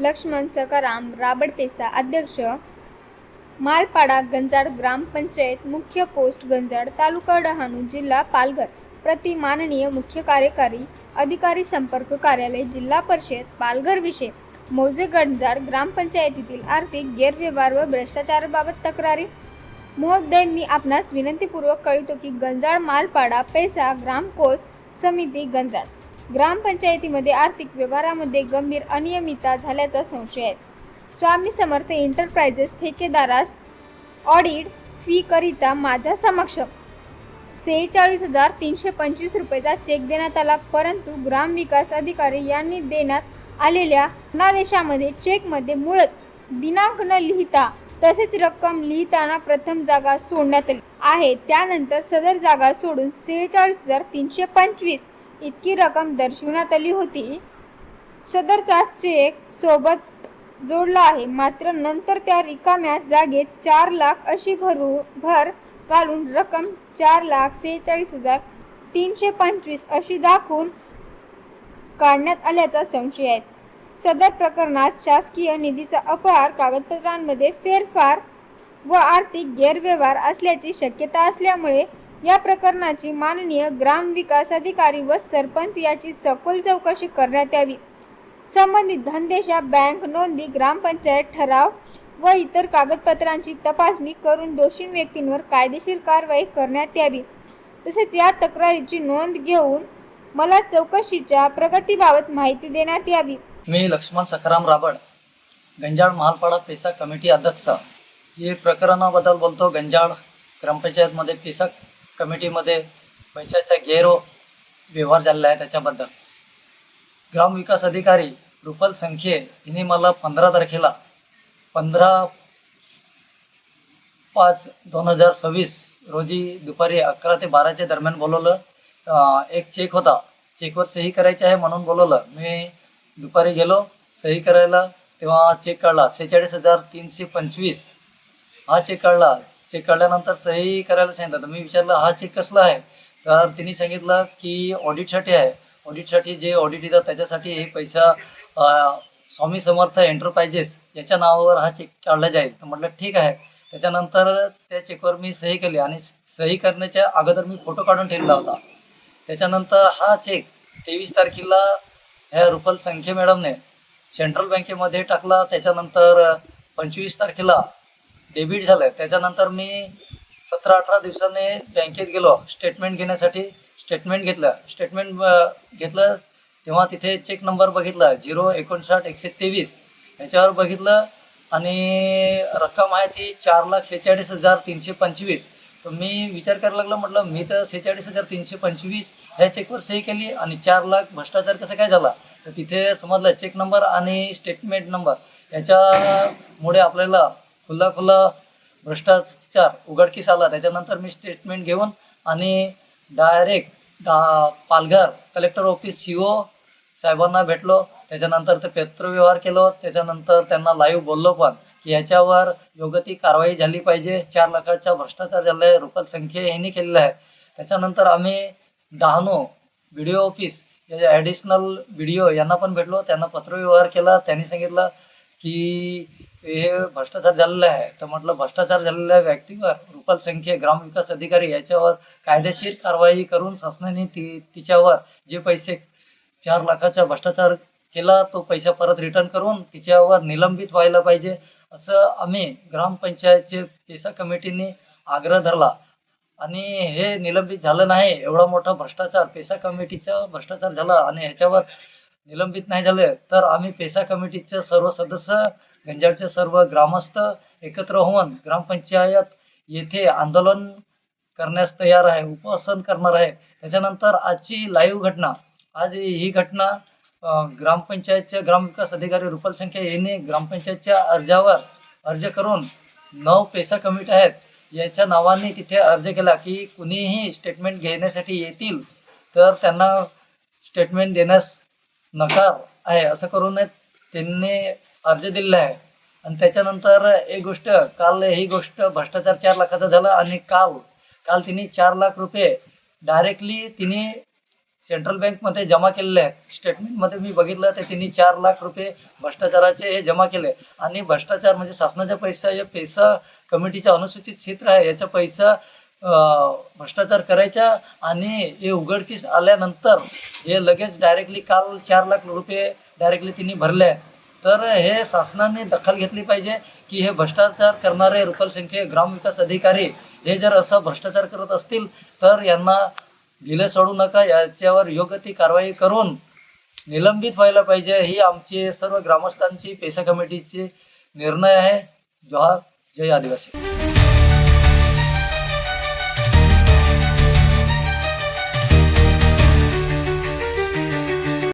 Laxman Sakharam राबड PESA, अध्यक्ष मालपाडा गंजाड ग्रामपंचायत, मुख्य post Ganjad, तालुका डहाणू, जिल्हा पालघर. प्रति माननीय मुख्य कार्यकारी अधिकारी, संपर्क कार्यालय, जिल्हा परिषद पालघर. विषय: मौजे गंजाड ग्रामपंचायतीतील आर्थिक गैरव्यवहार व भ्रष्टाचाराबाबत तक्रारी. महोदय, मी आपणास विनंतीपूर्वक कळवितो की गंजाड मालपाडा पैसा ग्रामकोष समिती गंजाड ग्रामपंचायतीमध्ये आर्थिक व्यवहारामध्ये गंभीर अनियमितता झाल्याचा संशय आहे. Swami Samarth enterprises ठेकेदारास audit fee करिता माझ्या समक्ष 46,325 रुपयाचा चेक देण्यात आला, परंतु ग्रामविकास अधिकारी यांनी देण्यात आलेल्या धनादेशामध्ये चेकमध्ये मुळात दिनांक न लिहिता तसेच रक्कम लिहिताना प्रथम जागा सोडण्यात आली आहे. त्यानंतर सदर जागा सोडून 46,325 इतकी रक्कम दर्शविण्यात आली होती. सदरचा चेक सोबत जोडला आहे, मात्र नंतर त्या रिकाम्या जागेत 4 लाख अशी भर घालून रक्कम 4,46,325 अशी दाखवून काढण्यात आल्याचा संशय आहे. सदर प्रकरणात शासकीय निधीचा अपहार, कागदपत्रांमध्ये फेरफार व आर्थिक गैरव्यवहार असल्याची शक्यता असल्यामुळे या प्रकरणाची माननीय ग्रामविकास अधिकारी व सरपंच याची सखोल चौकशी करण्यात यावी. संबंधित धनदेशा, बँक नोंदी, ग्रामपंचायत ठराव व इतर कागदपत्रांची तपासणी करून दोषी व्यक्तींवर कायदेशीर कारवाई करण्यात यावी. तसेच या तक्रारीची नोंद घेऊन मला चौकशीच्या प्रगतीबाबत माहिती देण्यात यावी. मी लक्ष्मण सखाराम राबड, गंजाड मालपाडा पेसा कमिटी अध्यक्ष. हे प्रकरणाबद्दल बोलतो. गंजाड ग्रामपंचायतमध्ये पेसा कमिटीमध्ये पैशाचा गैरव्यवहार झालेला आहे. त्याच्याबद्दल ग्रामविकास अधिकारी रुपल संखे हिने मला 15 तारखेला 15/5/2026 रोजी दुपारी 11 ते 12च्या दरम्यान बोलवलं. एक चेक होता, चेकवर सही करायची आहे म्हणून बोलवलं. मी दुपारी गेलो सही करायला, तेव्हा चेक काढला 46,325 हा चेक काढला. चेक काढल्यानंतर सही करायला सांगितलं. तर मी विचारलं हा चेक कसला आहे, तर तिने सांगितलं की ऑडिटसाठी आहे. ऑडिटसाठी जे ऑडिट येतात त्याच्यासाठी हे पैसा स्वामी समर्थ एंटरप्राइजेस याच्या नावावर हा चेक काढला जाईल. तर म्हटलं ठीक आहे. त्याच्यानंतर त्या चेकवर मी सही केली आणि सही करण्याच्या अगोदर मी फोटो काढून ठेवला होता. त्याच्यानंतर हा चेक 23 तारखेला ह्या रुपल संखे मॅडमने सेंट्रल बँकेमध्ये टाकला. त्याच्यानंतर 25 तारखेला डेबिट झालं. त्याच्यानंतर मी 17-18 दिवसाने बँकेत गेलो स्टेटमेंट घेण्यासाठी. स्टेटमेंट घेतलं तेव्हा तिथे चेक नंबर बघितला 059-123 याच्यावर बघितलं आणि रक्कम आहे ती 4,46,325. तर मी विचार करायला लागलो, म्हटलं मी तर 46,325 ह्या चेकवर सही केली आणि 4 लाख भ्रष्टाचार कसं काय झाला. तर तिथे समजलं चेक नंबर आणि स्टेटमेंट नंबर याच्यामुळे आपल्याला खुला भ्रष्टाचार उघडकीस आला. त्याच्यानंतर मी स्टेटमेंट घेऊन आणि direct Palghar collector office CO साहेबांना भेटलो. त्याच्यानंतर ते पत्रव्यवहार केलं. त्याच्यानंतर त्यांना लाईव्ह बोललो पण की ह्याच्यावर योग्य ती कारवाई झाली पाहिजे. 4 लाखाचा भ्रष्टाचार झाला आहे, रुपल संख्ये यांनी केलेला आहे. त्याच्यानंतर आम्ही डहाणू BDO ऑफिस या ॲडिशनल BDO यांना पण भेटलो. त्यांना पत्रव्यवहार केला. त्यांनी सांगितलं की हे भ्रष्टाचार झालेला आहे. तर म्हटलं भ्रष्टाचार झालेल्या व्यक्तीवर रुपल संखे ग्रामविकास अधिकारी याच्यावर कायदेशीर कारवाई करून शासनाने तिच्यावर जे पैसे 4 लाखाचा भ्रष्टाचार केला तो पैसा परत रिटर्न करून तिच्यावर निलंबित व्हायला पाहिजे, असं आम्ही ग्रामपंचायतचे पेसा कमिटीने आग्रह धरला. आणि हे निलंबित झालं नाही. एवढा मोठा भ्रष्टाचार पेसा कमिटीचा भ्रष्टाचार झाला आणि ह्याच्यावर निलंबित नाही झाले तर आम्ही पेसा कमिटीचे सर्व सदस्य, गंजाडचे सर्व ग्रामस्थ एकत्र होऊन ग्रामपंचायत येथे आंदोलन करण्यास तयार आहे, उपोषण करणार आहे. त्याच्यानंतर आजची लाईव्ह घटना, आज ही घटना ग्रामपंचायतचे ग्रामविकास अधिकारी रुपल संखे यांनी ग्रामपंचायतच्या अर्ज करून 9 पेसा कमिटी आहेत याच्या नावाने तिथे अर्ज केला की कुणीही स्टेटमेंट घेण्यासाठी येतील तर त्यांना स्टेटमेंट देण्यास नकार आहे असं करून त्यांनी अर्ज दिलेला आहे. आणि त्याच्यानंतर एक गोष्ट, काल ही गोष्ट भ्रष्टाचार 4 लाखाचा झाला आणि काल तिने 4 लाख रुपये डायरेक्टली तिने सेंट्रल बँकमध्ये जमा केलेले आहेत. स्टेटमेंटमध्ये मी बघितलं तर त्यांनी 4 लाख रुपये भ्रष्टाचाराचे हे जमा केले आणि भ्रष्टाचार म्हणजे शासनाचा पैसा या पैसा कमिटीच्या अनुसूचित क्षेत्र आहे याचा पैसा भ्रष्टाचार करायचा आणि हे उघडकीस आल्यानंतर हे लगेच डायरेक्टली काल 4 लाख रुपये डायरेक्टली त्यांनी भरले. तर हे शासनाने दखल घेतली पाहिजे की हे भ्रष्टाचार करणारे अल्पसंख्य ग्रामविकास अधिकारी हे जर असं भ्रष्टाचार करत असतील तर यांना दिले सोडू नका, याच्यावर योग्य ती कारवाई करून निलंबित व्हायला पाहिजे. ही आमची सर्व ग्रामस्थांची पैसा कमिटीची निर्णय आहे. जोहार, जय आदिवासी.